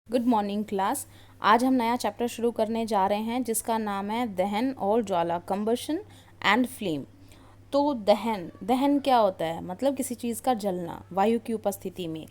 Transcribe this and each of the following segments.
Good morning class. आज हम नया चैप्टर शुरू करने जा रहे हैं जिसका नाम है दहन और ज्वाला, कंबशन एंड फ्लेम। तो दहन क्या होता है? मतलब किसी चीज़ का जलना वायु की उपस्थिति में।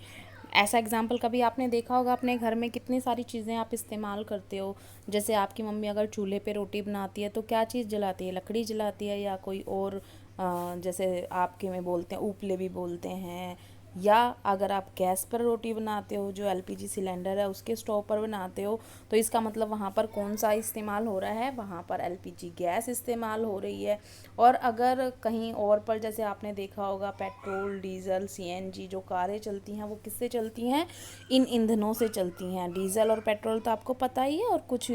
ऐसा एग्जाम्पल कभी आपने देखा होगा अपने घर में, कितनी सारी चीज़ें आप इस्तेमाल करते हो। जैसे आपकी मम्मी अगर चूल्हे पे रोटी बनाती है तो क्या चीज़ जलाती है? लकड़ी जलाती है या कोई और जैसे आपके में बोलते हैं उपले भी बोलते हैं, या अगर आप गैस पर रोटी बनाते हो जो एलपीजी सिलेंडर है उसके स्टोव पर बनाते हो तो इसका मतलब वहाँ पर कौन सा इस्तेमाल हो रहा है? वहाँ पर एलपीजी गैस इस्तेमाल हो रही है। और अगर कहीं और पर जैसे आपने देखा होगा पेट्रोल, डीजल, सीएनजी जो कारें चलती हैं वो किससे चलती हैं? इन ईंधनों से चलती हैं। डीजल और पेट्रोल तो आपको पता ही है, और कुछ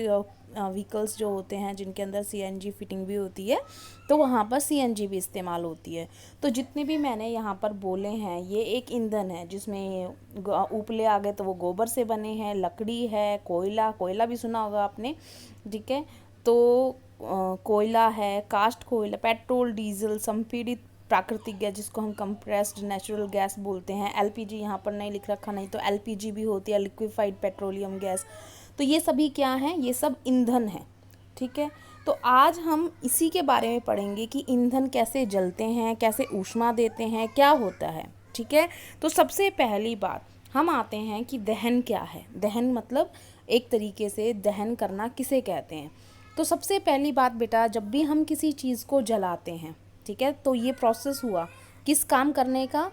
व्हीकल्स जो होते हैं जिनके अंदर सीएनजी फिटिंग भी होती है तो वहाँ पर सीएनजी भी इस्तेमाल होती है। तो जितने भी मैंने यहाँ पर बोले हैं ये एक ईंधन है जिसमें उपले आ गए तो वो गोबर से बने हैं, लकड़ी है, कोयला भी सुना होगा आपने, ठीक है। तो कोयला है, कास्ट कोयला, पेट्रोल, डीजल, संपीड़ित प्राकृतिक गैस जिसको हम कंप्रेस्ड नेचुरल गैस बोलते हैं। एलपीजी यहाँ पर नहीं लिख रखा, नहीं तो एलपीजी भी होती है, लिक्विफाइड पेट्रोलियम गैस। तो ये सभी क्या हैं? ये सब ईंधन हैं, ठीक है। तो आज हम इसी के बारे में पढ़ेंगे कि ईंधन कैसे जलते हैं, कैसे ऊष्मा देते हैं, क्या होता है, ठीक है। तो सबसे पहली बात हम आते हैं कि दहन क्या है। दहन मतलब एक तरीके से दहन करना किसे कहते हैं। तो सबसे पहली बात बेटा, जब भी हम किसी चीज़ को जलाते हैं, ठीक है, तो ये प्रोसेस हुआ किस काम करने का?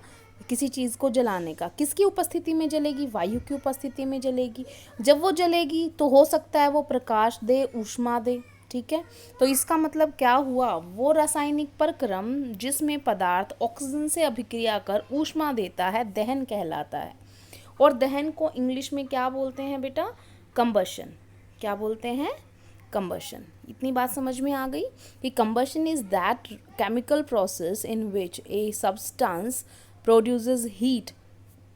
किसी चीज़ को जलाने का। किसकी उपस्थिति में जलेगी? वायु की उपस्थिति में जलेगी। जब वो जलेगी तो हो सकता है वो प्रकाश दे, ऊष्मा दे, ठीक है। तो इसका मतलब क्या हुआ? वो रासायनिक प्रक्रम जिसमें पदार्थ ऑक्सीजन से अभिक्रिया कर ऊष्मा देता है दहन कहलाता है। और दहन को इंग्लिश में क्या बोलते हैं बेटा? कंबशन। क्या बोलते हैं? कंबशन। इतनी बात समझ में आ गई कि combustion is that chemical process in which a substance produces heat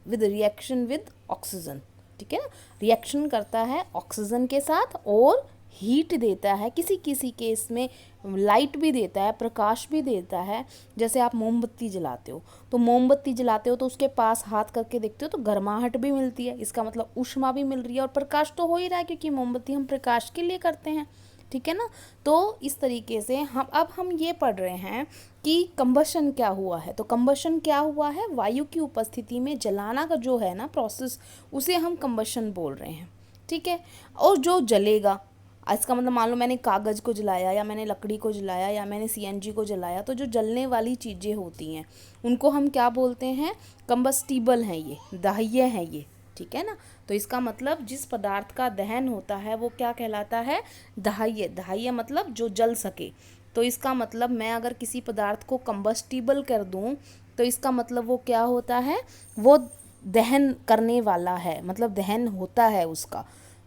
with reaction with oxygen, ठीक है ना। रिएक्शन करता है ऑक्सीजन के साथ और हीट देता है, किसी किसी केस में लाइट भी देता है, प्रकाश भी देता है। जैसे आप मोमबत्ती जलाते हो, तो मोमबत्ती जलाते हो तो उसके पास हाथ करके देखते हो तो गर्माहट भी मिलती है, इसका मतलब ऊष्मा भी मिल रही है और प्रकाश तो हो ही रहा है क्योंकि मोमबत्ती हम प्रकाश के लिए करते हैं, ठीक है ना। तो इस तरीके से हम ये पढ़ रहे हैं कि कंबशन क्या हुआ है। तो कंबशन क्या हुआ है? वायु की उपस्थिति में जलाना का जो है ना प्रोसेस, उसे हम कंबशन बोल रहे हैं, ठीक है। और जो जलेगा, इसका मतलब मान लो मैंने कागज़ को जलाया या मैंने लकड़ी को जलाया या मैंने सीएनजी को जलाया, तो जो जलने वाली चीज़ें होती हैं उनको हम क्या बोलते हैं? कंबस्टिबल हैं, ये दाह्य हैं ये, ठीक है ना। तो इसका मतलब जिस पदार्थ का दहन होता है वो क्या कहलाता है? दाह्य। दाह्य मतलब जो जल सके। तो इसका मतलब मैं अगर किसी पदार्थ को कंबस्टिबल कर दूं तो इसका मतलब वो क्या होता है? वो दहन करने वाला है, मतलब दहन होता है उसका।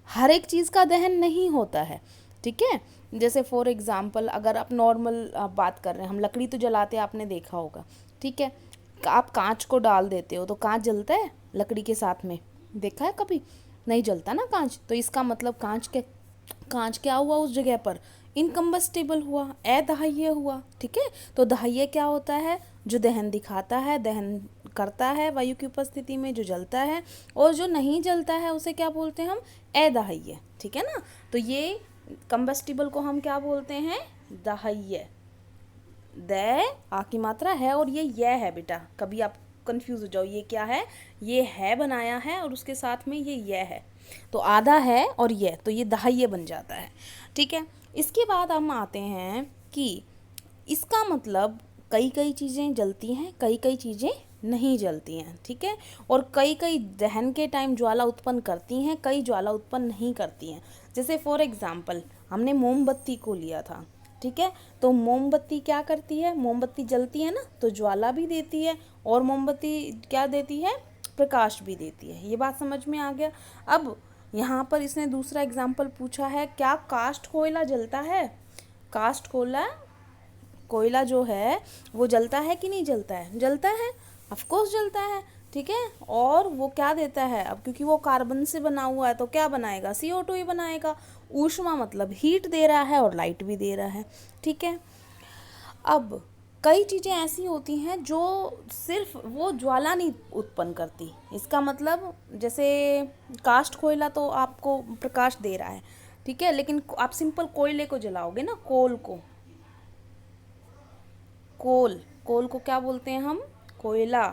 हर एक चीज़ का दहन नहीं होता है, ठीक है। जैसे फॉर एग्ज़ाम्पल अगर आप नॉर्मल बात कर रहे हैं, हम लकड़ी तो जलाते हैं, आपने देखा होगा, ठीक है। आप कांच को डाल देते हो तो कांच जलता है लकड़ी के साथ में? देखा है कभी? नहीं जलता ना कांच। तो इसका मतलब कांच क्या हुआ उस जगह पर? इनकम्बस्टिबल हुआ, अदाह्य हुआ, ठीक है। तो दाह्य क्या होता है? जो दहन दिखाता है, दहन करता है वायु की उपस्थिति में, जो जलता है। और जो नहीं जलता है उसे क्या बोलते हैं हम? अदाह्य, ठीक है ना। तो ये कंबस्टिबल को हम क्या बोलते हैं? दाह्य। द आ की मात्रा है और ये है बेटा, कभी आप कंफ्यूज हो जाओ, ये क्या है? ये है बनाया है और उसके साथ में ये है, तो आधा है और ये, तो ये दाह्य बन जाता है, ठीक है। इसके बाद हम आते हैं कि इसका मतलब कई कई चीज़ें जलती हैं, कई कई चीज़ें नहीं जलती हैं, ठीक है। और कई कई दहन के टाइम ज्वाला उत्पन्न करती हैं, कई ज्वाला उत्पन्न नहीं करती हैं। जैसे फॉर एग्जांपल हमने मोमबत्ती को लिया था, ठीक है। तो मोमबत्ती क्या करती है? मोमबत्ती जलती है ना तो ज्वाला भी देती है, और मोमबत्ती क्या देती है? प्रकाश भी देती है। ये बात समझ में आ गया। अब यहाँ पर इसने दूसरा एग्जाम्पल पूछा है, क्या कास्ट कोयला जलता है? कास्ट कोयला जो है वो जलता है कि नहीं जलता है? जलता है, ऑफ कोर्स जलता है, ठीक है। और वो क्या देता है? अब क्योंकि वो कार्बन से बना हुआ है तो क्या बनाएगा? CO2 ही बनाएगा। ऊष्मा मतलब हीट दे रहा है और लाइट भी दे रहा है, ठीक है। अब कई चीज़ें ऐसी होती हैं जो सिर्फ वो ज्वाला नहीं उत्पन्न करती। इसका मतलब जैसे कास्ट कोयला तो आपको प्रकाश दे रहा है, ठीक है, लेकिन आप सिंपल कोयले को जलाओगे ना, कोल को, कोल कोल को क्या बोलते हैं हम? कोयला।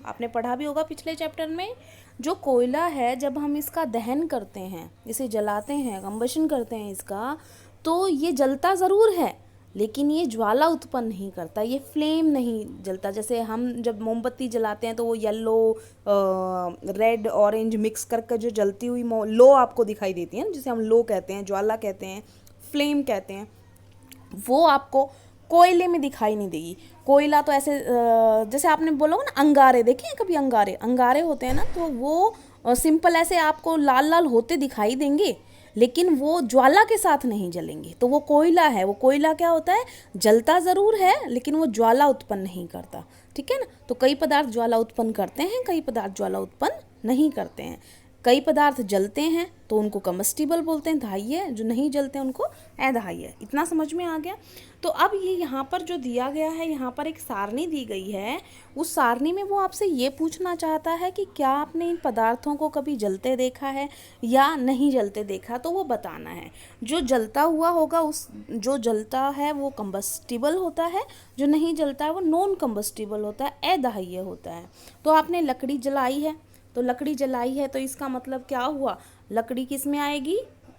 आपने पढ़ा भी होगा पिछले चैप्टर में। जो कोयला है, जब हम इसका दहन करते हैं, इसे जलाते हैं, कंबशन करते हैं इसका, तो ये जलता ज़रूर है लेकिन ये ज्वाला उत्पन्न नहीं करता, ये फ्लेम नहीं जलता। जैसे हम जब मोमबत्ती जलाते हैं तो वो येलो, रेड, ऑरेंज मिक्स करके जो जलती हुई लो आपको दिखाई देती है, जिसे हम लो कहते हैं, ज्वाला कहते हैं, फ्लेम कहते हैं, वो आपको कोयले में दिखाई नहीं देगी। कोयला तो ऐसे जैसे आपने बोला ना, अंगारे देखे हैं कभी? अंगारे अंगारे होते हैं ना, तो वो सिंपल ऐसे आपको लाल लाल होते दिखाई देंगे लेकिन वो ज्वाला के साथ नहीं जलेंगे। तो वो कोयला है। वो कोयला क्या होता है? जलता ज़रूर है लेकिन वो ज्वाला उत्पन्न नहीं करता, ठीक है ना। तो कई पदार्थ ज्वाला उत्पन्न करते हैं, कई पदार्थ ज्वाला उत्पन्न नहीं करते हैं। कई पदार्थ जलते हैं तो उनको कम्बस्टिबल बोलते हैं, दाह्य। जो नहीं जलते हैं उनको अदाह्य। इतना समझ में आ गया? तो अब ये यहाँ पर जो दिया गया है, यहाँ पर एक सारणी दी गई है। उस सारणी में वो आपसे ये पूछना चाहता है कि क्या आपने इन पदार्थों को कभी जलते देखा है या नहीं जलते देखा, तो वो बताना है। जो जलता हुआ होगा, उस जो जलता है वो कम्बस्टिबल होता है, जो नहीं जलता है वो नॉन कम्बस्टिबल होता है, अदाह्य होता है। तो आपने लकड़ी जलाई है, तो लकड़ी जलाई है तो इसका मतलब क्या हुआ? लकड़ी किस में आएगी?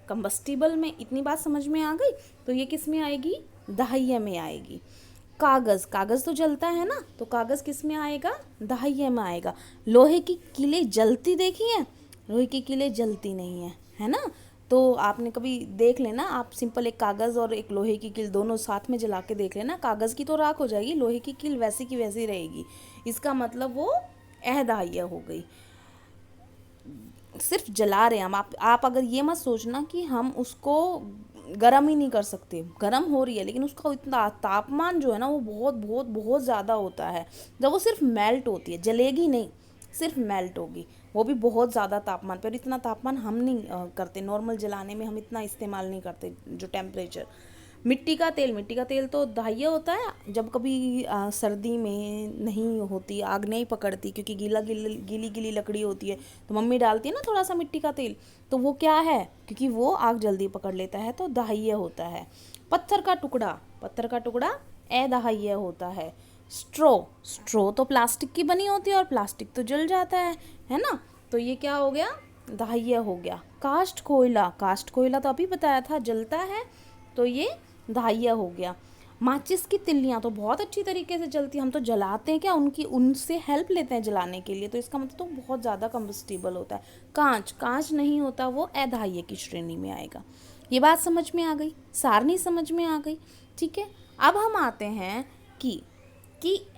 कंबस्टिबल में। इतनी बात समझ में आ गई? तो ये किस में आएगी? दाह्य में आएगी। कागज़, कागज़ तो जलता है ना, तो कागज़ किस में आएगा? दाह्य में आएगा। लोहे की कीलें जलती देखी हैं? लोहे की कीलें जलती नहीं है ना। तो आपने कभी देख लेना, आप सिंपल एक कागज़ और एक लोहे की कील दोनों साथ में जला के देख लेना, कागज़ की तो राख हो जाएगी, लोहे की कील वैसी की वैसी रहेगी। इसका मतलब वो अदाह्य हो गई। सिर्फ जला रहे हैं हम। आप अगर ये मत सोचना कि हम उसको गर्म ही नहीं कर सकते। गर्म हो रही है लेकिन उसका इतना तापमान जो है ना, वो बहुत बहुत बहुत ज़्यादा होता है। जब वो सिर्फ मेल्ट होती है, जलेगी नहीं, सिर्फ मेल्ट होगी, वो भी बहुत ज़्यादा तापमान पर। इतना तापमान हम नहीं करते नॉर्मल जलाने में, हम इतना इस्तेमाल नहीं करते जो टेम्परेचर। मिट्टी का तेल, मिट्टी का तेल तो दाह्य होता है। जब कभी सर्दी में नहीं होती, आग नहीं पकड़ती, क्योंकि गीली गीली लकड़ी होती है, तो मम्मी डालती है ना थोड़ा सा मिट्टी का तेल, तो वो क्या है? क्योंकि वो आग जल्दी पकड़ लेता है, तो दाह्य होता है। पत्थर का टुकड़ा, पत्थर का टुकड़ा अदाह्य होता है। स्ट्रो, स्ट्रो तो प्लास्टिक की बनी होती है और प्लास्टिक तो जल जाता है ना, तो ये क्या हो गया? दाह्य हो गया। कास्ट कोयला, कास्ट कोयला तो अभी बताया था जलता है, तो ये दाह्य हो गया। माचिस की तिल्लियाँ तो बहुत अच्छी तरीके से जलती हैं, हम तो जलाते हैं क्या, उनसे हेल्प लेते हैं जलाने के लिए, तो इसका मतलब तो बहुत ज़्यादा कम्बस्टिबल होता है। कांच, कांच नहीं होता, वो अदाह्य की श्रेणी में आएगा। ये बात समझ में आ गई? सारणी समझ में आ गई? ठीक है। अब हम आते हैं कि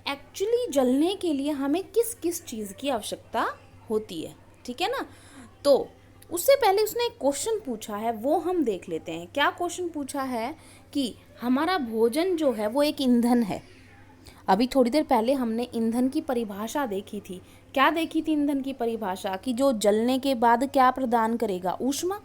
एक्चुअली जलने के लिए हमें किस किस चीज़ की आवश्यकता होती है, ठीक है ना। तो उससे पहले उसने एक क्वेश्चन पूछा है, वो हम देख लेते हैं। क्या क्वेश्चन पूछा है? कि हमारा भोजन जो है वो एक ईंधन है। अभी थोड़ी देर पहले हमने ईंधन की परिभाषा देखी थी। क्या देखी थी ईंधन की परिभाषा? कि जो जलने के बाद क्या प्रदान करेगा? ऊष्मा।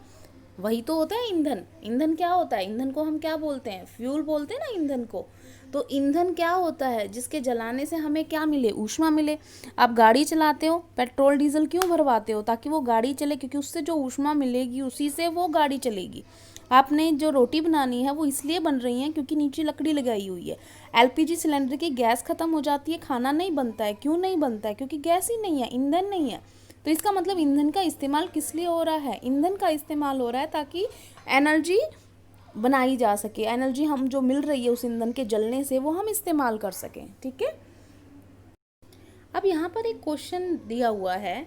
वही तो होता है ईंधन। ईंधन क्या होता है? ईंधन को हम क्या बोलते हैं? फ्यूल बोलते हैं ना ईंधन को। तो ईंधन क्या होता है? जिसके जलाने से हमें क्या मिले? ऊष्मा मिले। आप गाड़ी चलाते हो, पेट्रोल डीजल क्यों भरवाते हो? ताकि वो गाड़ी चले, क्योंकि उससे जो ऊष्मा मिलेगी उसी से वो गाड़ी चलेगी। आपने जो रोटी बनानी है वो इसलिए बन रही है क्योंकि नीचे लकड़ी लगाई हुई है। एलपीजी सिलेंडर की गैस खत्म हो जाती है, खाना नहीं बनता है। क्यों नहीं बनता है? क्योंकि गैस ही नहीं है, ईंधन नहीं है। तो इसका मतलब ईंधन का इस्तेमाल किस लिए हो रहा है? ईंधन का इस्तेमाल हो रहा है ताकि एनर्जी बनाई जा सके। एनर्जी हम जो मिल रही है उस ईंधन के जलने से, वो हम इस्तेमाल कर सकें, ठीक है। अब यहाँ पर एक क्वेश्चन दिया हुआ है।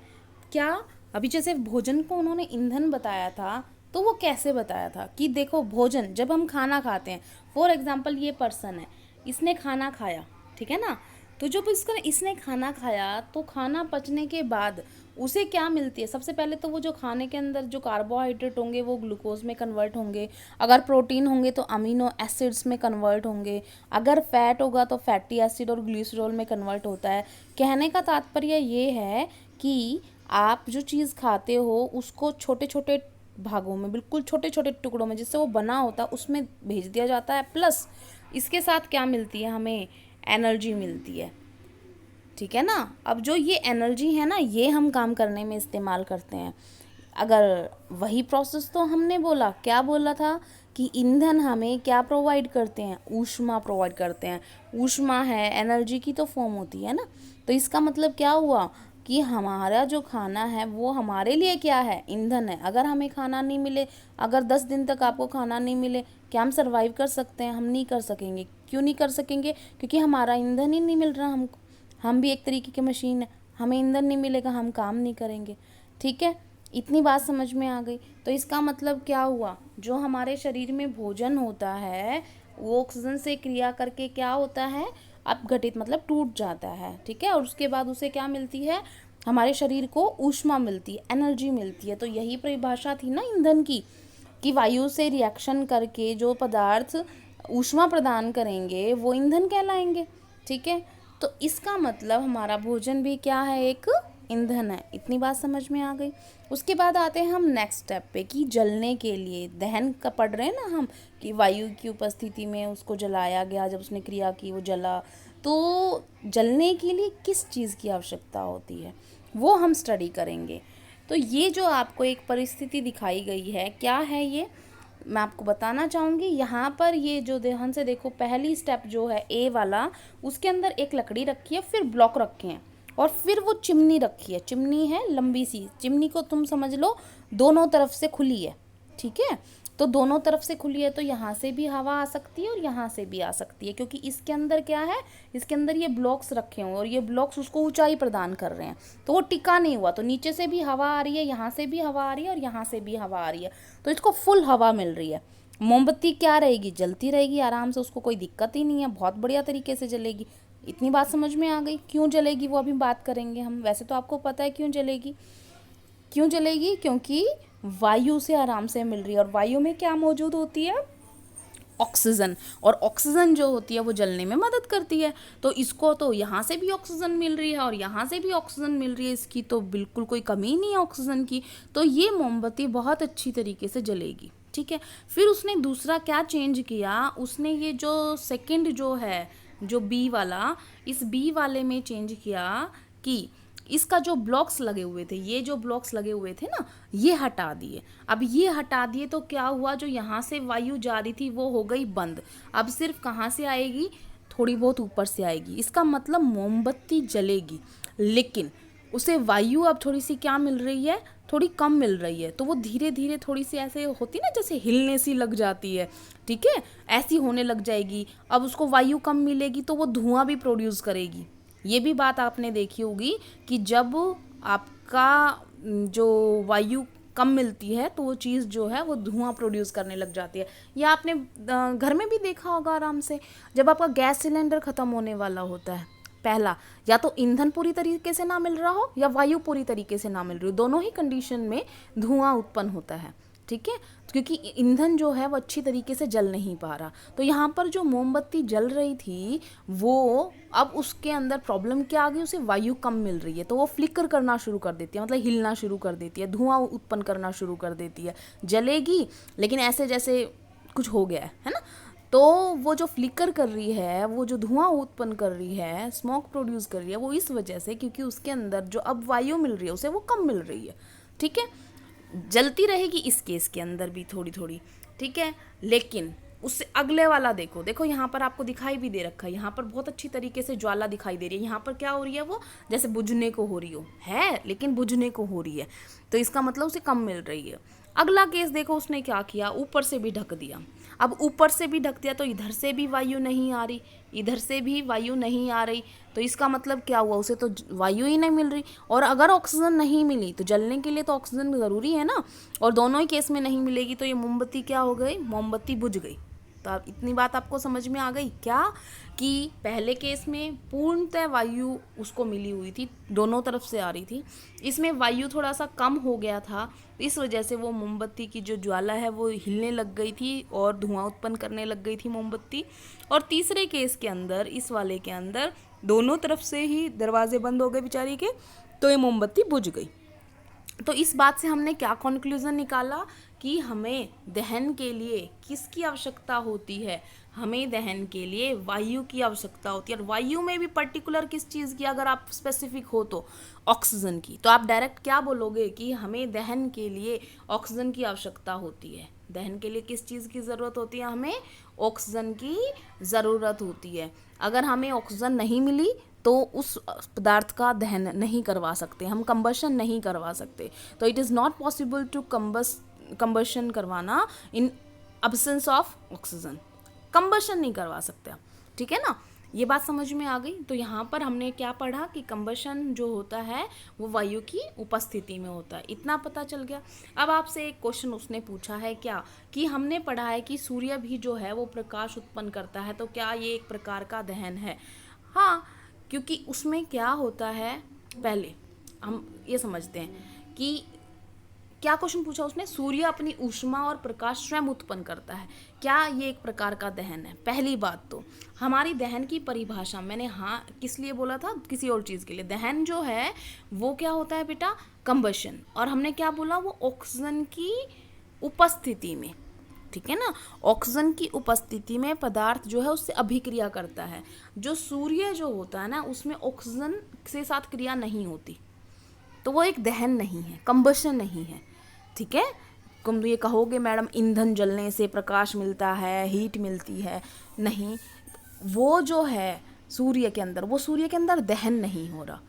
क्या अभी जैसे भोजन को उन्होंने ईंधन बताया था, तो वो कैसे बताया था? कि देखो, भोजन जब हम खाना खाते हैं, फॉर एग्जाम्पल ये पर्सन है, इसने खाना खाया, ठीक है ना। तो जब इसने खाना खाया तो खाना पचने के बाद उसे क्या मिलती है? सबसे पहले तो वो जो खाने के अंदर जो कार्बोहाइड्रेट होंगे वो ग्लूकोज में कन्वर्ट होंगे। अगर प्रोटीन होंगे तो अमीनो एसिड्स में कन्वर्ट होंगे। अगर फैट होगा तो फैटी एसिड और ग्लिसरॉल में कन्वर्ट होता है। कहने का तात्पर्य ये है कि आप जो चीज़ खाते हो उसको छोटे छोटे भागों में, बिल्कुल छोटे छोटे टुकड़ों में जिससे वो बना होता है, उसमें भेज दिया जाता है। प्लस इसके साथ क्या मिलती है हमें? एनर्जी मिलती है, ठीक है ना। अब जो ये एनर्जी है ना, ये हम काम करने में इस्तेमाल करते हैं। अगर वही प्रोसेस तो हमने बोला, क्या बोला था कि ईंधन हमें क्या प्रोवाइड करते हैं, ऊष्मा प्रोवाइड करते हैं। ऊष्मा है, एनर्जी की तो फॉर्म होती है ना। तो इसका मतलब क्या हुआ कि हमारा जो खाना है वो हमारे लिए क्या है, ईंधन है। अगर हमें खाना नहीं मिले, अगर 10 दिन तक आपको खाना नहीं मिले, क्या हम सर्वाइव कर सकते हैं? हम नहीं कर सकेंगे। क्यों नहीं कर सकेंगे? क्योंकि हमारा ईंधन ही नहीं मिल रहा हमको। हम भी एक तरीके की मशीन है, हमें ईंधन नहीं मिलेगा, हम काम नहीं करेंगे, ठीक है। इतनी बात समझ में आ गई। तो इसका मतलब क्या हुआ, जो हमारे शरीर में भोजन होता है वो ऑक्सीजन से क्रिया करके क्या होता है, अपघटित मतलब टूट जाता है, ठीक है। और उसके बाद उसे क्या मिलती है, हमारे शरीर को ऊष्मा मिलती है, एनर्जी मिलती है। तो यही परिभाषा थी ना ईंधन की, कि वायु से रिएक्शन करके जो पदार्थ ऊष्मा प्रदान करेंगे वो ईंधन कहलाएंगे, ठीक है। तो इसका मतलब हमारा भोजन भी क्या है, एक ईंधन है। इतनी बात समझ में आ गई। उसके बाद आते हैं हम नेक्स्ट स्टेप पे कि जलने के लिए, दहन का पढ़ रहे हैं ना हम, कि वायु की उपस्थिति में उसको जलाया गया, जब उसने क्रिया की वो जला। तो जलने के लिए किस चीज़ की आवश्यकता होती है वो हम स्टडी करेंगे। तो ये जो आपको एक परिस्थिति दिखाई गई है, क्या है ये, मैं आपको बताना चाहूँगी। यहाँ पर ये जो ध्यान से देखो, पहली स्टेप जो है ए वाला, उसके अंदर एक लकड़ी रखी है, फिर ब्लॉक रखे हैं, और फिर वो चिमनी रखी है। चिमनी है लंबी सी, चिमनी को तुम समझ लो दोनों तरफ से खुली है, ठीक है। तो दोनों तरफ से खुली है, तो यहाँ से भी हवा आ सकती है और यहाँ से भी आ सकती है, क्योंकि इसके अंदर क्या है, इसके अंदर ये ब्लॉक्स रखे हुए हैं और ये ब्लॉक्स उसको ऊंचाई प्रदान कर रहे हैं, तो वो टिका नहीं हुआ। तो नीचे से भी हवा आ रही है, यहाँ से भी हवा आ रही है और यहाँ से भी हवा आ रही है, तो इसको फुल हवा मिल रही है। मोमबत्ती क्या रहेगी, जलती रहेगी आराम से, उसको कोई दिक्कत ही नहीं है, बहुत बढ़िया तरीके से जलेगी। इतनी बात समझ में आ गई। क्यों जलेगी वो अभी बात करेंगे हम, वैसे तो आपको पता है क्यों जलेगी। क्यों जलेगी, क्योंकि वायु से आराम से मिल रही है, और वायु में क्या मौजूद होती है, ऑक्सीजन। और ऑक्सीजन जो होती है वो जलने में मदद करती है। तो इसको तो यहाँ से भी ऑक्सीजन मिल रही है और यहाँ से भी ऑक्सीजन मिल रही है, इसकी तो बिल्कुल कोई कमी नहीं है ऑक्सीजन की। तो ये मोमबत्ती बहुत अच्छी तरीके से जलेगी, ठीक है। फिर उसने दूसरा क्या चेंज किया, उसने ये जो सेकंड जो है, जो बी वाला, इस बी वाले में चेंज किया कि इसका जो ब्लॉक्स लगे हुए थे, ये जो ब्लॉक्स लगे हुए थे ना, ये हटा दिए। अब ये हटा दिए तो क्या हुआ, जो यहाँ से वायु जा रही थी वो हो गई बंद। अब सिर्फ कहाँ से आएगी, थोड़ी बहुत ऊपर से आएगी। इसका मतलब मोमबत्ती जलेगी, लेकिन उसे वायु अब थोड़ी सी क्या मिल रही है, थोड़ी कम मिल रही है। तो वो धीरे धीरे थोड़ी सी ऐसे होती ना, जैसे हिलने सी लग जाती है, ठीक है, ऐसी होने लग जाएगी। अब उसको वायु कम मिलेगी तो वो धुआं भी प्रोड्यूस करेगी। ये भी बात आपने देखी होगी कि जब आपका जो वायु कम मिलती है तो वो चीज़ जो है वो धुआं प्रोड्यूस करने लग जाती है। या आपने घर में भी देखा होगा आराम से, जब आपका गैस सिलेंडर ख़त्म होने वाला होता है, पहला या तो ईंधन पूरी तरीके से ना मिल रहा हो या वायु पूरी तरीके से ना मिल रही हो, दोनों ही कंडीशन में धुआं उत्पन्न होता है, ठीक है। क्योंकि ईंधन जो है वो अच्छी तरीके से जल नहीं पा रहा। तो यहाँ पर जो मोमबत्ती जल रही थी वो अब उसके अंदर प्रॉब्लम क्या आ गई, उसे वायु कम मिल रही है, तो वो फ्लिकर करना शुरू कर देती है, मतलब हिलना शुरू कर देती है, धुआं उत्पन्न करना शुरू कर देती है। जलेगी लेकिन ऐसे जैसे कुछ हो गया है ना। तो वो जो फ्लिकर कर रही है, वो जो धुआं उत्पन्न कर रही है, स्मोक प्रोड्यूस कर रही है, वो इस वजह से क्योंकि उसके अंदर जो अब वायु मिल रही है उसे वो कम मिल रही है, ठीक है। जलती रहेगी इस केस के अंदर भी थोड़ी थोड़ी, ठीक है। लेकिन उससे अगले वाला देखो, देखो यहाँ पर आपको दिखाई भी दे रखा है, यहाँ पर बहुत अच्छी तरीके से ज्वाला दिखाई दे रही है। यहाँ पर क्या हो रही है, वो जैसे बुझने को हो रही हो है, लेकिन बुझने को हो रही है, तो इसका मतलब उसे कम मिल रही है। अगला केस देखो, उसने क्या किया, ऊपर से भी ढक दिया। अब ऊपर से भी ढक दिया तो इधर से भी वायु नहीं आ रही, इधर से भी वायु नहीं आ रही, तो इसका मतलब क्या हुआ, उसे तो वायु ही नहीं मिल रही। और अगर ऑक्सीजन नहीं मिली तो जलने के लिए तो ऑक्सीजन ज़रूरी है ना, और दोनों ही केस में नहीं मिलेगी तो ये मोमबत्ती क्या हो गई, मोमबत्ती बुझ गई। तो अब इतनी बात आपको समझ में आ गई क्या, कि पहले केस में पूर्णतः वायु उसको मिली हुई थी, दोनों तरफ से आ रही थी। इसमें वायु थोड़ा सा कम हो गया था, इस वजह से वो मोमबत्ती की जो ज्वाला है वो हिलने लग गई थी और धुआं उत्पन्न करने लग गई थी मोमबत्ती। और तीसरे केस के अंदर, इस वाले के अंदर, दोनों तरफ से ही दरवाजे बंद हो गए बेचारी के, तो ये मोमबत्ती बुझ गई। तो इस बात से हमने क्या कंक्लूजन निकाला कि हमें दहन के लिए किसकी आवश्यकता होती है, हमें दहन के लिए वायु की आवश्यकता होती है। और वायु में भी पर्टिकुलर किस चीज़ की, अगर आप स्पेसिफिक हो तो ऑक्सीजन की। तो आप डायरेक्ट क्या बोलोगे कि हमें दहन के लिए ऑक्सीजन की आवश्यकता होती है। दहन के लिए किस चीज़ की ज़रूरत होती है, हमें ऑक्सीजन की ज़रूरत होती है। अगर हमें ऑक्सीजन नहीं मिली तो उस पदार्थ का दहन नहीं करवा सकते, हम कंबशन नहीं करवा सकते। तो it is not possible to combustion करवाना in absence of oxygen, combustion नहीं करवा सकते आप, ठीक है ना। ये बात समझ में आ गई। तो यहाँ पर हमने क्या पढ़ा कि कंबशन जो होता है वो वायु की उपस्थिति में होता है, इतना पता चल गया। अब आपसे एक क्वेश्चन उसने पूछा है क्या, कि हमने पढ़ा है कि सूर्य भी जो है वो प्रकाश उत्पन्न करता है, तो क्या ये एक प्रकार का दहन है। हाँ, क्योंकि उसमें क्या होता है, पहले हम ये समझते हैं कि क्या क्वेश्चन पूछा उसने, सूर्य अपनी ऊष्मा और प्रकाश स्वयं उत्पन्न करता है, क्या ये एक प्रकार का दहन है। पहली बात तो हमारी दहन की परिभाषा मैंने हाँ किस लिए बोला था, किसी और चीज़ के लिए। दहन जो है वो क्या होता है बेटा, कंबशन। और हमने क्या बोला, वो ऑक्सीजन की उपस्थिति में, ठीक है ना, ऑक्सीजन की उपस्थिति में पदार्थ जो है उससे अभिक्रिया करता है। जो सूर्य जो होता है ना उसमें ऑक्सीजन से साथ क्रिया नहीं होती, तो वो एक दहन नहीं है, कंबशन नहीं है, ठीक है। तुम ये कहोगे मैडम ईंधन जलने से प्रकाश मिलता है, हीट मिलती है, नहीं, वो जो है सूर्य के अंदर, वो सूर्य के अंदर दहन नहीं हो रहा।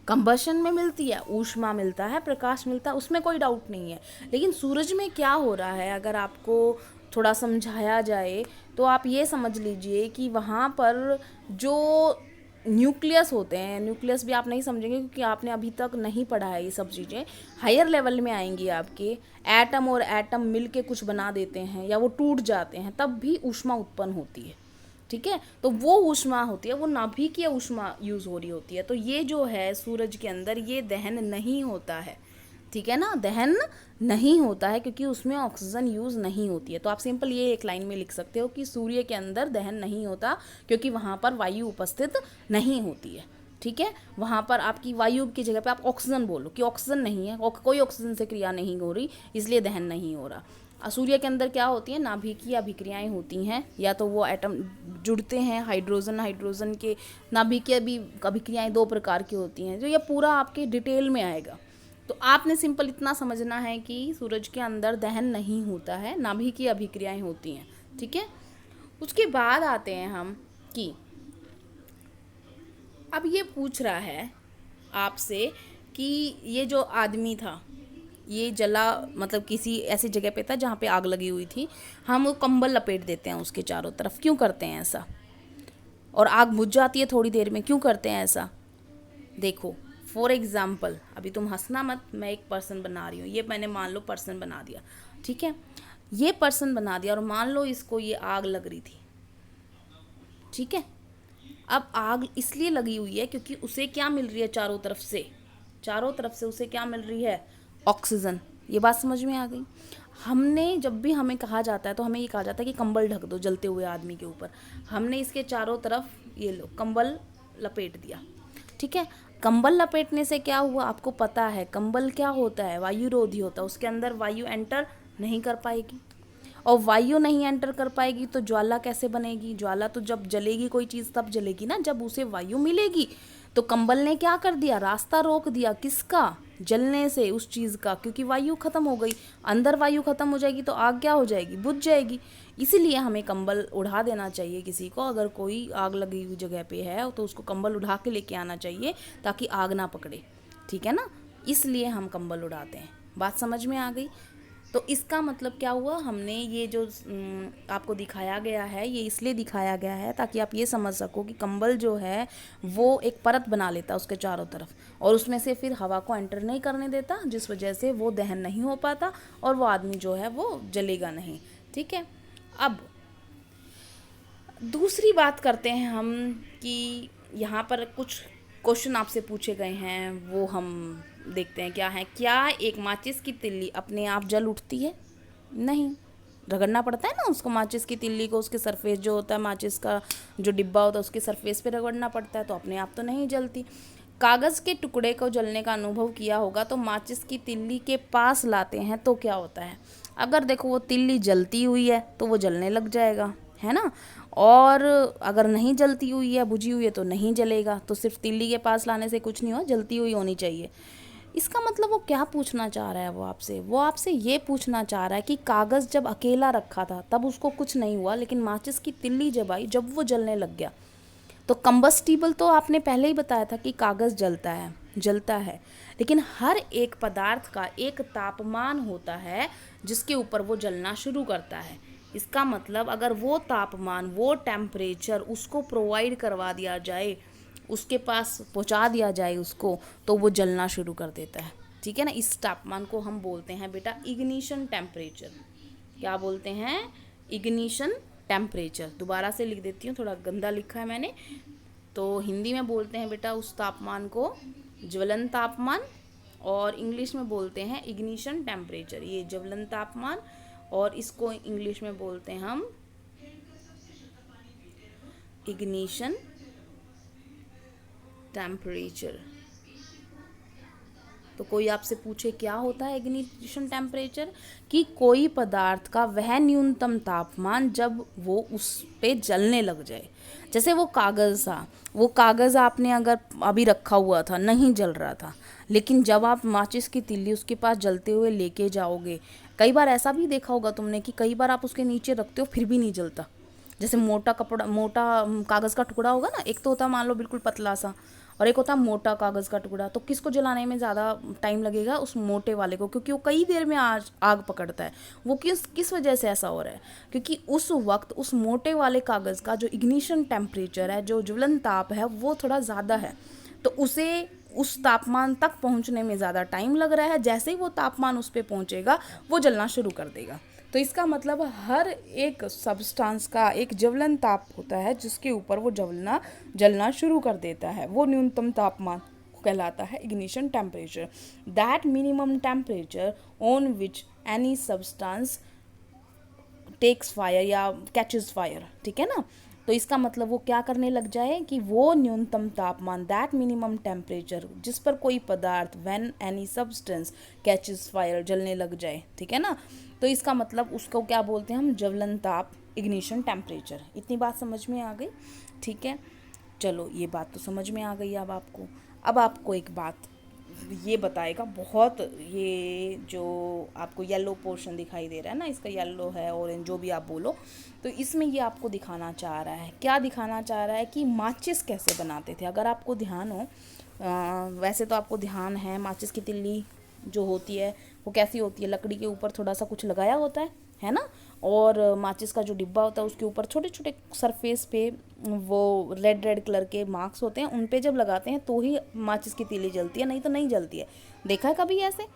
कंबशन में मिलती है, ऊष्मा मिलता है, प्रकाश मिलता है, उसमें कोई डाउट नहीं है। लेकिन सूरज में क्या हो रहा है, अगर आपको थोड़ा समझाया जाए तो आप ये समझ लीजिए कि वहाँ पर जो न्यूक्लियस होते हैं, न्यूक्लियस भी आप नहीं समझेंगे क्योंकि आपने अभी तक नहीं पढ़ा है ये सब चीज़ें, हायर लेवल में आएंगी आपके। एटम और एटम मिल के कुछ बना देते हैं या वो टूट जाते हैं, तब भी ऊष्मा उत्पन्न होती है, ठीक है। तो वो ऊष्मा होती है, वो नाभिकीय ऊष्मा यूज़ हो रही होती है। तो ये जो है सूरज के अंदर ये दहन नहीं होता है, ठीक है ना, दहन नहीं होता है क्योंकि उसमें ऑक्सीजन यूज़ नहीं होती है। तो आप सिंपल ये एक लाइन में लिख सकते हो कि सूर्य के अंदर दहन नहीं होता क्योंकि वहाँ पर वायु उपस्थित नहीं होती है, ठीक है। वहाँ पर आपकी वायु की जगह पे आप ऑक्सीजन बोलो कि ऑक्सीजन नहीं है, कोई ऑक्सीजन से क्रिया नहीं हो रही, इसलिए दहन नहीं हो रहा। सूर्य के अंदर क्या होती है, नाभिकीय अभिक्रियाएं होती हैं, या तो वो एटम जुड़ते हैं, हाइड्रोजन के नाभिकीय भी अभिक्रियाएं दो प्रकार की होती हैं, जो ये पूरा आपके डिटेल में आएगा। तो आपने सिंपल इतना समझना है कि सूरज के अंदर दहन नहीं होता है, नाभिकीय अभिक्रियाएं होती हैं, ठीक है। उसके बाद आते हैं हम कि अब ये पूछ रहा है आपसे कि ये जो आदमी था ये जला, मतलब किसी ऐसी जगह पे था जहाँ पे आग लगी हुई थी, हम वो कंबल लपेट देते हैं उसके चारों तरफ, क्यों करते हैं ऐसा, और आग बुझ जाती है थोड़ी देर में, क्यों करते हैं ऐसा। देखो फॉर एग्ज़ाम्पल, अभी तुम हंसना मत, मैं एक पर्सन बना रही हूँ, ये मैंने मान लो पर्सन बना दिया, ठीक है, ये पर्सन बना दिया और मान लो इसको ये आग लग रही थी, ठीक है। अब आग इसलिए लगी हुई है क्योंकि उसे क्या मिल रही है, चारों तरफ से उसे क्या मिल रही है, ऑक्सीजन। ये बात समझ में आ गई। हमने जब भी हमें कहा जाता है तो हमें ये कहा जाता है कि कंबल ढक दो जलते हुए आदमी के ऊपर, हमने इसके चारों तरफ ये लो कंबल लपेट दिया, ठीक है। कंबल लपेटने से क्या हुआ, आपको पता है कंबल क्या होता है, वायुरोधी होता है, उसके अंदर वायु एंटर नहीं कर पाएगी, और वायु नहीं एंटर कर पाएगी तो ज्वाला कैसे बनेगी, ज्वाला तो जब जलेगी कोई चीज़ तब जलेगी ना जब उसे वायु मिलेगी। तो कंबल ने क्या कर दिया, रास्ता रोक दिया, किसका, जलने से, उस चीज़ का, क्योंकि वायु खत्म हो गई, अंदर वायु खत्म हो जाएगी तो आग क्या हो जाएगी, बुझ जाएगी। इसीलिए हमें कंबल उड़ा देना चाहिए किसी को, अगर कोई आग लगी हुई जगह पे है तो उसको कंबल उड़ा के लेके आना चाहिए ताकि आग ना पकड़े, ठीक है ना, इसलिए हम कंबल उड़ाते हैं। बात समझ में आ गई। तो इसका मतलब क्या हुआ, हमने ये जो आपको दिखाया गया है ये इसलिए दिखाया गया है ताकि आप ये समझ सको कि कंबल जो है वो एक परत बना लेता है उसके चारों तरफ, और उसमें से फिर हवा को एंटर नहीं करने देता, जिस वजह से वो दहन नहीं हो पाता और वो आदमी जो है वो जलेगा नहीं, ठीक है। अब दूसरी बात करते हैं हम कि यहाँ पर कुछ क्वेश्चन आपसे पूछे गए हैं, वो हम देखते हैं क्या है। क्या एक माचिस की तिल्ली अपने आप जल उठती है, नहीं, रगड़ना पड़ता है ना उसको, माचिस की तिल्ली को उसके सरफेस जो होता है, माचिस का जो डिब्बा होता है उसके सरफेस पे रगड़ना पड़ता है, तो अपने आप तो नहीं जलती। कागज़ के टुकड़े को जलने का अनुभव किया होगा तो माचिस की तिल्ली के पास लाते हैं तो क्या होता है। अगर देखो वो तिल्ली जलती हुई है तो वो जलने लग जाएगा, है ना। और अगर नहीं जलती हुई है, बुझी हुई है, तो नहीं जलेगा। तो सिर्फ तिल्ली के पास लाने से कुछ नहीं हुआ, जलती हुई होनी चाहिए। इसका मतलब वो क्या पूछना चाह रहा है, वो आपसे ये पूछना चाह रहा है कि कागज़ जब अकेला रखा था तब उसको कुछ नहीं हुआ, लेकिन माचिस की तिल्ली जब आई, जब वो जलने लग गया। तो कंबस्टिबल तो आपने पहले ही बताया था कि कागज़ जलता है, लेकिन हर एक पदार्थ का एक तापमान होता है जिसके ऊपर वो जलना शुरू करता है। इसका मतलब अगर वो तापमान, वो टेम्परेचर उसको प्रोवाइड करवा दिया जाए, उसके पास पहुंचा दिया जाए उसको, तो वो जलना शुरू कर देता है। ठीक है ना। इस तापमान को हम बोलते हैं बेटा इग्निशन टेम्परेचर। क्या बोलते हैं? Ignition temperature. दोबारा से लिख देती हूँ, थोड़ा गंदा लिखा है मैंने। तो हिंदी में बोलते हैं बेटा उस तापमान को ज्वलन तापमान, और इंग्लिश में बोलते हैं इग्निशन टेम्परेचर। ये ज्वलन तापमान, और इसको इंग्लिश में बोलते हैं हम इग्निशन टेम्परेचर। तो कोई आपसे पूछे क्या होता है इग्निशन टेम्परेचर, कि कोई पदार्थ का वह न्यूनतम तापमान जब वो उस पे जलने लग जाए। जैसे वो कागज़ था, वो कागज़ आपने अगर अभी रखा हुआ था, नहीं जल रहा था, लेकिन जब आप माचिस की तिल्ली उसके पास जलते हुए लेके जाओगे, कई बार ऐसा भी देखा होगा तुमने कि कई बार आप उसके नीचे रखते हो फिर भी नहीं जलता। जैसे मोटा कपड़ा, मोटा कागज़ का टुकड़ा होगा ना, एक तो होता मान लो बिल्कुल पतला सा, और एक होता मोटा कागज़ का टुकड़ा। तो किसको जलाने में ज़्यादा टाइम लगेगा? उस मोटे वाले को, क्योंकि वो कई देर में आग पकड़ता है। वो किस वजह से ऐसा हो रहा है? क्योंकि उस वक्त उस मोटे वाले कागज़ का जो इग्निशन टेम्परेचर है, जो ज्वलन ताप है, वो थोड़ा ज़्यादा है। तो उसे उस तापमान तक पहुंचने में ज़्यादा टाइम लग रहा है। जैसे ही वो तापमान उस पर पहुंचेगा, वो जलना शुरू कर देगा। तो इसका मतलब हर एक सब्सटेंस का एक ज्वलन ताप होता है जिसके ऊपर वो जलना शुरू कर देता है। वो न्यूनतम तापमान कहलाता है ignition temperature. That minimum temperature on which any substance takes fire या कैचेस फायर। ठीक है ना। तो इसका मतलब वो क्या करने लग जाए कि वो न्यूनतम तापमान, दैट मिनिमम टेम्परेचर जिस पर कोई पदार्थ, when any substance catches fire, जलने लग जाए। ठीक है ना। तो इसका मतलब उसको क्या बोलते हैं हम? ज्वलन ताप, इग्निशन टेम्परेचर। इतनी बात समझ में आ गई? ठीक है, चलो ये बात तो समझ में आ गई अब आपको एक बात ये बताएगा। बहुत, ये जो आपको येलो पोर्शन दिखाई दे रहा है ना, इसका येलो है, ऑरेंज, जो भी आप बोलो, तो इसमें ये आपको दिखाना चाह रहा है। क्या दिखाना चाह रहा है? कि माचिस कैसे बनाते थे। अगर आपको ध्यान हो, वैसे तो आपको ध्यान है, माचिस की तिल्ली जो होती है वो कैसी होती है? लकड़ी के ऊपर थोड़ा सा कुछ लगाया होता है ना। और माचिस का जो डिब्बा होता है उसके ऊपर छोटे छोटे सरफेस पे वो रेड कलर के मार्क्स होते हैं, उन पे जब लगाते हैं तो ही माचिस की तीली जलती है, नहीं तो नहीं जलती है। देखा है कभी ऐसे?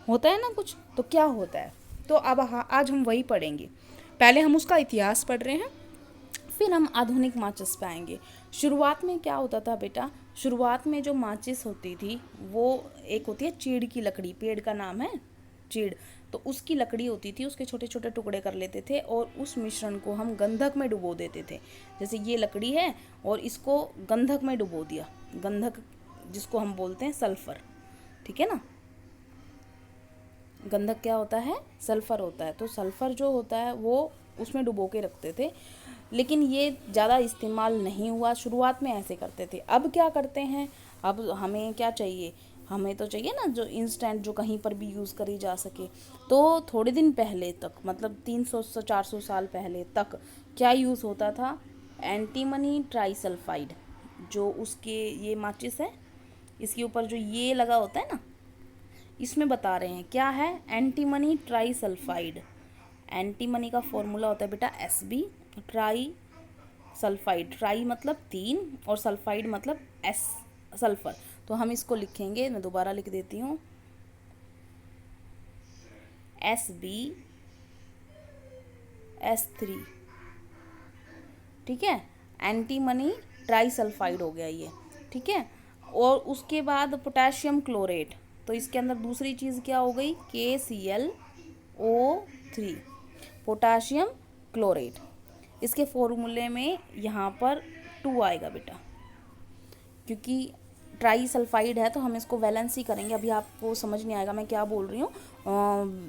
होता है ना कुछ। तो क्या होता है? तो अब आज हम वही पढ़ेंगे। पहले हम उसका इतिहास पढ़ रहे हैं, फिर हम आधुनिक माचिस पे आएंगे। शुरुआत में क्या होता था बेटा? शुरुआत में जो माचिस होती थी वो एक होती है चीड़ की लकड़ी, पेड़ का नाम है चीड़। तो उसकी लकड़ी होती थी, उसके छोटे छोटे टुकड़े कर लेते थे और उस मिश्रण को हम गंधक में डुबो देते थे। जैसे ये लकड़ी है और इसको गंधक में डुबो दिया, गंधक जिसको हम बोलते हैं सल्फर। ठीक है ना। गंधक क्या होता है? सल्फर होता है। तो सल्फर जो होता है वो उसमें डुबो के रखते थे, लेकिन ये ज़्यादा इस्तेमाल नहीं हुआ। शुरुआत में ऐसे करते थे। अब क्या करते हैं? अब हमें क्या चाहिए? हमें तो चाहिए ना जो इंस्टेंट, जो कहीं पर भी यूज़ करी जा सके। तो थोड़े दिन पहले तक, मतलब 300 से 400 साल पहले तक क्या यूज़ होता था? Antimony trisulphide. जो उसके ये माचिस है, इसके ऊपर जो ये लगा होता है ना, इसमें बता रहे हैं क्या है? Antimony trisulphide. एंटीमनी का फॉर्मूला होता है बेटा Sb, ट्राई सल्फाइड। ट्राई मतलब 3 और सल्फाइड मतलब S, सल्फर। तो हम इसको लिखेंगे, मैं दोबारा लिख देती हूँ, SbS3। ठीक है। एंटीमनी ट्राइसल्फाइड हो गया ये। ठीक है। और उसके बाद पोटेशियम क्लोरेट। तो इसके अंदर दूसरी चीज़ क्या हो गई? KClO3, potassium chlorate. इसके फॉर्मूले में यहाँ पर 2 आएगा बेटा, क्योंकि ट्राई सल्फाइड है तो हम इसको वैलेंसी करेंगे। अभी आपको समझ नहीं आएगा मैं क्या बोल रही हूँ।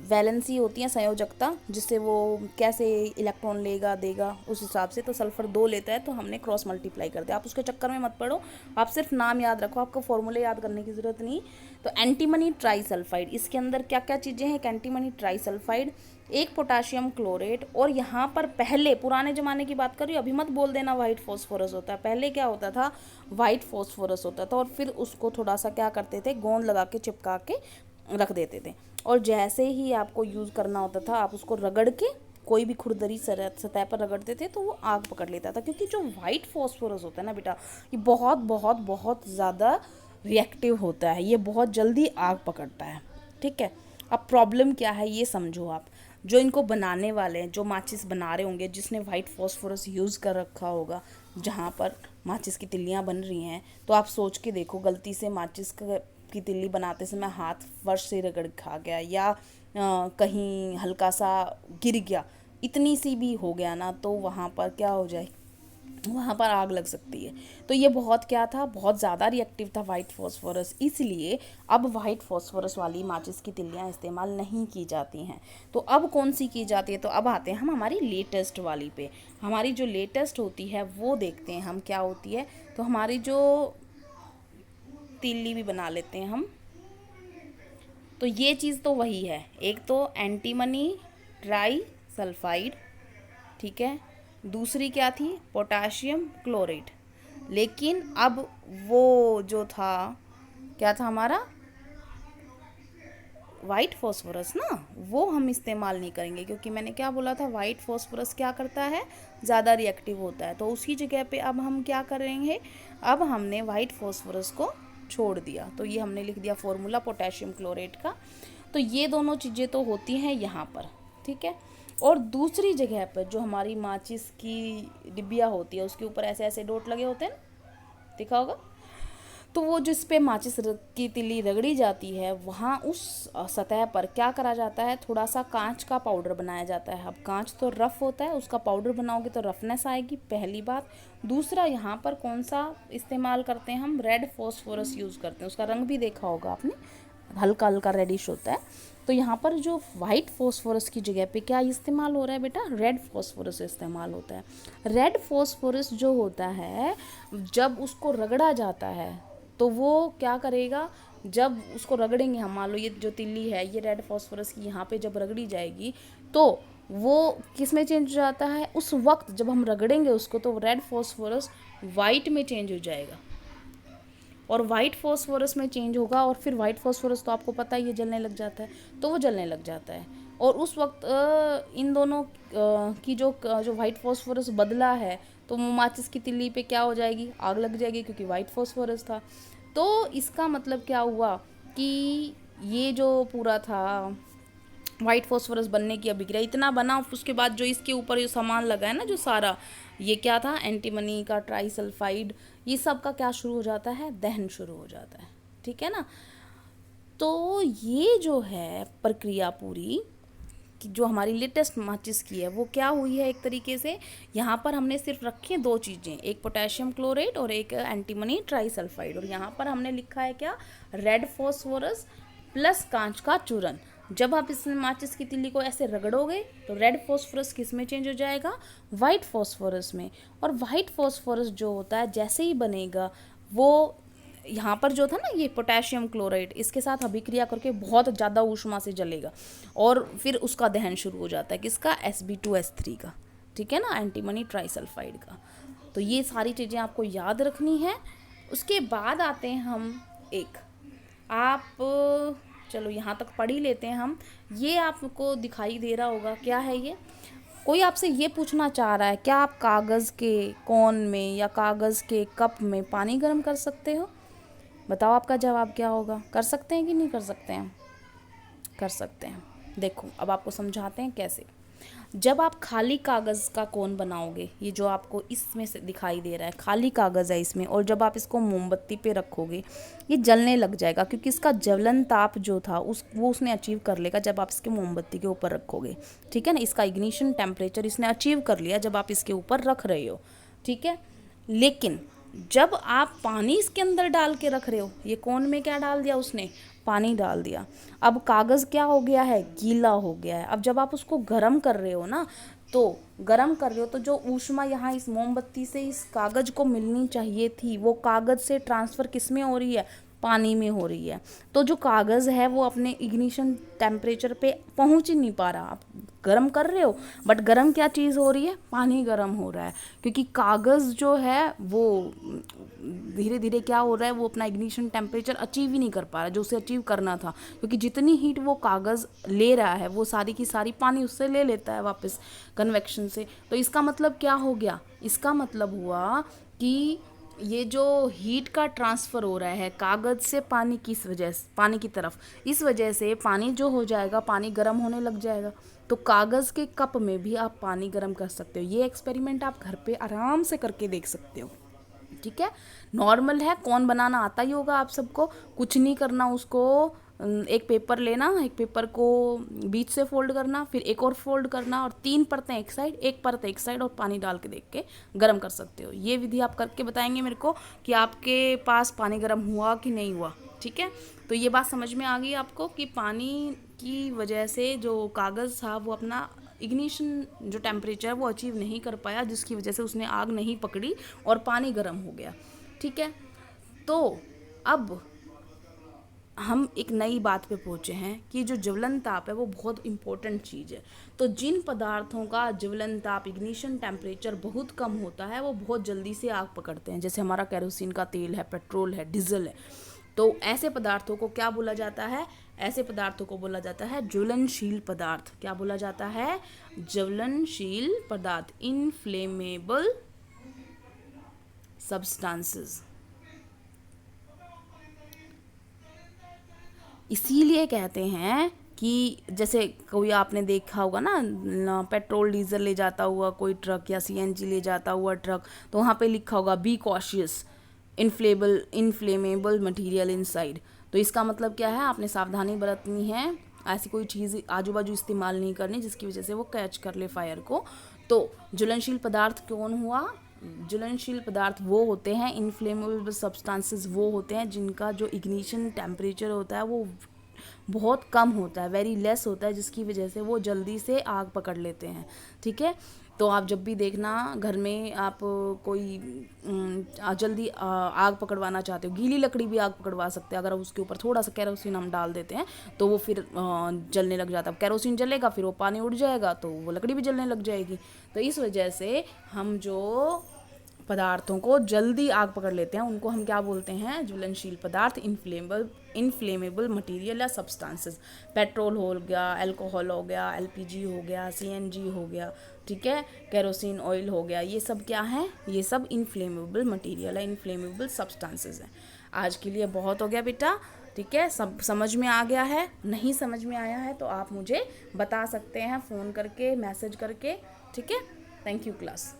वैलेंसी होती है संयोजकता, जिससे वो कैसे इलेक्ट्रॉन लेगा देगा उस हिसाब से। तो सल्फर 2 लेता है तो हमने क्रॉस मल्टीप्लाई कर दिया। आप उसके चक्कर में मत पड़ो, आप सिर्फ नाम याद रखो, आपको फॉर्मूले याद करने की ज़रूरत नहीं। तो एंटीमनी ट्राई सल्फाइड, इसके अंदर क्या क्या चीज़ें हैं? एंटीमनी ट्राई सल्फाइड, एक पोटाशियम क्लोरेट, और यहाँ पर पहले पुराने ज़माने की बात कर रही हूँ, अभी मत बोल देना वाइट फॉस्फोरस होता है। पहले क्या होता था? वाइट फॉस्फोरस होता था, और फिर उसको थोड़ा सा क्या करते थे, गोंद लगा के चिपका के रख देते थे। और जैसे ही आपको यूज़ करना होता था, आप उसको रगड़ के कोई भी खुरदरी सतह पर रगड़ते थे तो वो आग पकड़ लेता था। क्योंकि जो वाइट फॉस्फोरस होता है ना बेटा, ये बहुत बहुत बहुत ज़्यादा रिएक्टिव होता है, ये बहुत जल्दी आग पकड़ता है। ठीक है, अब प्रॉब्लम क्या है ये समझो आप। जो इनको बनाने वाले हैं, जो माचिस बना रहे होंगे, जिसने वाइट फॉस्फोरस यूज़ कर रखा होगा जहाँ पर माचिस की तिल्लियाँ बन रही हैं, तो आप सोच के देखो, गलती से माचिस की तिल्ली बनाते समय हाथ फर्श से रगड़ खा गया, या कहीं हल्का सा गिर गया, इतनी सी भी हो गया ना, तो वहाँ पर क्या हो जाए, वहाँ पर आग लग सकती है। तो ये बहुत क्या था, बहुत ज़्यादा रिएक्टिव था वाइट फॉस्फोरस, इसलिए अब वाइट फॉस्फोरस वाली माचिस की तिल्लियाँ इस्तेमाल नहीं की जाती हैं। तो अब कौन सी की जाती है? तो अब आते हैं हम हमारी लेटेस्ट वाली पे। हमारी जो लेटेस्ट होती है वो देखते हैं हम क्या होती है। तो हमारी जो तिल्ली भी बना लेते हैं हम, तो ये चीज़ तो वही है, एक तो एंटीमनी ट्राई सल्फाइड, ठीक है, दूसरी क्या थी, पोटाशियम क्लोरेट। लेकिन अब वो जो था, क्या था हमारा, वाइट फॉस्फोरस ना, वो हम इस्तेमाल नहीं करेंगे। क्योंकि मैंने क्या बोला था, वाइट फॉस्फोरस क्या करता है, ज़्यादा रिएक्टिव होता है। तो उसकी जगह पे अब हम क्या करेंगे, अब हमने वाइट फॉस्फोरस को छोड़ दिया। तो ये हमने लिख दिया फॉर्मूला पोटेशियम क्लोरेट का। तो ये दोनों चीज़ें तो होती हैं यहाँ पर, ठीक है। और दूसरी जगह पर जो हमारी माचिस की डिब्बिया होती है, उसके ऊपर ऐसे ऐसे डॉट लगे होते हैं ना, दिखा होगा। तो वो जिस पे माचिस की तिल्ली रगड़ी जाती है, वहाँ उस सतह पर क्या करा जाता है, थोड़ा सा कांच का पाउडर बनाया जाता है। अब कांच तो रफ़ होता है, उसका पाउडर बनाओगे तो रफनेस आएगी, पहली बात। दूसरा, यहाँ पर कौन सा इस्तेमाल करते हैं हम, रेड फॉस्फोरस यूज़ करते हैं। उसका रंग भी देखा होगा आपने, हल्का हल्का रेडिश होता है। तो यहाँ पर जो वाइट फॉस्फोरस की जगह पे क्या इस्तेमाल हो रहा है बेटा, रेड फॉस्फोरस इस्तेमाल होता है। रेड फॉस्फोरस जो होता है, जब उसको रगड़ा जाता है तो वो क्या करेगा, जब उसको रगड़ेंगे हम, मान लो ये जो तिल्ली है ये रेड फॉस्फोरस की यहाँ पे जब रगड़ी जाएगी, तो वो किस में चेंज हो जाता है, उस वक्त जब हम रगड़ेंगे उसको, तो रेड फॉस्फोरस वाइट में चेंज हो जाएगा। और वाइट फॉस्फोरस में चेंज होगा, और फिर वाइट फॉस्फोरस तो आपको पता है ये जलने लग जाता है, तो वो जलने लग जाता है। और उस वक्त इन दोनों की जो वाइट फॉस्फोरस बदला है, तो माचिस की तिल्ली पे क्या हो जाएगी, आग लग जाएगी, क्योंकि वाइट फॉस्फोरस था। तो इसका मतलब क्या हुआ कि ये जो पूरा था वाइट फॉस्फोरस बनने की अभिक्रिया, इतना बना, उसके बाद जो इसके ऊपर जो सामान लगा है ना, जो सारा ये क्या था, एंटीमनी का ट्राईसल्फाइड, ये सब का क्या शुरू हो जाता है, दहन शुरू हो जाता है। ठीक है ना। तो ये जो है प्रक्रिया पूरी जो हमारी लेटेस्ट माचिस की है, वो क्या हुई है, एक तरीके से यहाँ पर हमने सिर्फ रखी हैं दो चीज़ें, एक पोटेशियम क्लोरेट और एक एंटीमनी ट्राईसल्फाइड। और यहाँ पर हमने लिखा है क्या, रेड फॉस्फोरस प्लस कांच का चूरन। जब आप इस माचिस की तिल्ली को ऐसे रगड़ोगे तो रेड फॉस्फोरस किस में चेंज हो जाएगा, वाइट फॉस्फोरस में। और वाइट फॉस्फोरस जो होता है जैसे ही बनेगा, वो यहाँ पर जो था ना ये पोटेशियम क्लोराइड, इसके साथ अभिक्रिया करके बहुत ज़्यादा ऊष्मा से जलेगा, और फिर उसका दहन शुरू हो जाता है, किसका, Sb2S3 का। ठीक है ना, एंटीमनी ट्राईसल्फाइड का। तो ये सारी चीज़ें आपको याद रखनी है। उसके बाद आते हैं हम एक, आप चलो यहाँ तक पढ़ ही लेते हैं हम। ये आपको दिखाई दे रहा होगा, क्या है ये, कोई आपसे ये पूछना चाह रहा है, क्या आप कागज़ के कोन में या कागज़ के कप में पानी गर्म कर सकते हो? बताओ आपका जवाब क्या होगा, कर सकते हैं कि नहीं कर सकते हैं? कर सकते हैं। देखो अब आपको समझाते हैं कैसे। जब आप खाली कागज़ का कोन बनाओगे, ये जो आपको इसमें से दिखाई दे रहा है खाली कागज़ है इसमें, और जब आप इसको मोमबत्ती पे रखोगे ये जलने लग जाएगा, क्योंकि इसका ज्वलन ताप जो था वो उसने अचीव कर लेगा जब आप इसके मोमबत्ती के ऊपर रखोगे। ठीक है ना, इसका इग्निशन टेम्परेचर इसने अचीव कर लिया जब आप इसके ऊपर रख रहे हो। ठीक है, लेकिन जब आप पानी इसके अंदर डाल के रख रहे हो, ये कोन में क्या डाल दिया उसने, पानी डाल दिया। अब कागज़ क्या हो गया है, गीला हो गया है। अब जब आप उसको गर्म कर रहे हो ना, तो गर्म कर रहे हो तो जो ऊष्मा यहाँ इस मोमबत्ती से इस कागज़ को मिलनी चाहिए थी, वो कागज़ से ट्रांसफ़र किस में हो रही है, पानी में हो रही है। तो जो कागज़ है वो अपने इग्निशन टेम्परेचर पे पहुंच ही नहीं पा रहा। आप गर्म कर रहे हो बट गर्म क्या चीज़ हो रही है, पानी गर्म हो रहा है, क्योंकि कागज़ जो है वो धीरे धीरे क्या हो रहा है, वो अपना इग्निशन टेम्परेचर अचीव ही नहीं कर पा रहा जो उसे अचीव करना था, क्योंकि जितनी हीट वो कागज़ ले रहा है वो सारी की सारी पानी उससे ले लेता है वापस कन्वेक्शन से। तो इसका मतलब क्या हो गया, इसका मतलब हुआ कि ये जो हीट का ट्रांसफ़र हो रहा है कागज़ से पानी, किस वजह से, पानी की तरफ, इस वजह से पानी जो हो जाएगा, पानी गर्म होने लग जाएगा। तो कागज़ के कप में भी आप पानी गर्म कर सकते हो। ये एक्सपेरिमेंट आप घर पे आराम से करके देख सकते हो, ठीक है। नॉर्मल है, कौन बनाना आता ही होगा आप सबको, कुछ नहीं करना उसको। एक पेपर लेना, एक पेपर को बीच से फोल्ड करना, फिर एक और फोल्ड करना, और 3 परतें एक साइड, एक परत एक साइड, और पानी डाल के देख के गर्म कर सकते हो। ये विधि आप करके बताएंगे मेरे को कि आपके पास पानी गर्म हुआ कि नहीं हुआ, ठीक है। तो ये बात समझ में आ गई आपको कि पानी की वजह से जो कागज़ था वो अपना इग्निशन जो टेम्परेचर है वो अचीव नहीं कर पाया, जिसकी वजह से उसने आग नहीं पकड़ी और पानी गर्म हो गया, ठीक है। तो अब हम एक नई बात पे पहुँचे हैं कि जो ज्वलन ताप है वो बहुत इंपॉर्टेंट चीज़ है। तो जिन पदार्थों का ज्वलन ताप, इग्निशन टेम्परेचर बहुत कम होता है वो बहुत जल्दी से आग पकड़ते हैं, जैसे हमारा केरोसिन का तेल है, पेट्रोल है, डीजल है। तो ऐसे पदार्थों को क्या बोला जाता है, ऐसे पदार्थों को बोला जाता है ज्वलनशील पदार्थ। क्या बोला जाता है, ज्वलनशील पदार्थ, इनफ्लेमेबल सब्सटेंसेस। इसीलिए कहते हैं कि जैसे कोई आपने देखा होगा ना, पेट्रोल डीजल ले जाता हुआ कोई ट्रक या सीएनजी ले जाता हुआ ट्रक, तो वहाँ पे लिखा होगा be cautious, inflammable material inside. तो इसका मतलब क्या है, आपने सावधानी बरतनी है, ऐसी कोई चीज़ आजू बाजू इस्तेमाल नहीं करनी जिसकी वजह से वो कैच कर ले फायर को। तो ज्वलनशील पदार्थ कौन हुआ, ज्वलनशील पदार्थ वो होते हैं, इनफ्लेमेबल सब्सटेंसेस वो होते हैं जिनका जो इग्निशन टेम्परेचर होता है वो बहुत कम होता है, वेरी लेस होता है, जिसकी वजह से वो जल्दी से आग पकड़ लेते हैं, ठीक है। तो आप जब भी देखना घर में आप कोई जल्दी आग पकड़वाना चाहते हो, गीली लकड़ी भी आग पकड़वा सकते हैं अगर उसके ऊपर थोड़ा सा केरोसिन हम डाल देते हैं तो वो फिर जलने लग जाता है। केरोसिन जलेगा फिर वो पानी उड़ जाएगा तो वो लकड़ी भी जलने लग जाएगी। तो इस वजह से हम जो पदार्थों को जल्दी आग पकड़ लेते हैं उनको हम क्या बोलते हैं, ज्वलनशील पदार्थ, इनफ्लेमेबल मटेरियल या सब्सटेंसेस। पेट्रोल हो गया, अल्कोहल हो गया, एलपीजी हो गया, सीएनजी हो गया, ठीक है, केरोसिन ऑयल हो गया, ये सब क्या है, ये सब इनफ्लेमेबल मटेरियल है, इनफ्लेमेबल सब्सटेंसेस हैं। आज के लिए बहुत हो गया बेटा, ठीक है, सब समझ में आ गया है। नहीं समझ में आया है तो आप मुझे बता सकते हैं फ़ोन करके, मैसेज करके, ठीक है। Thank you class.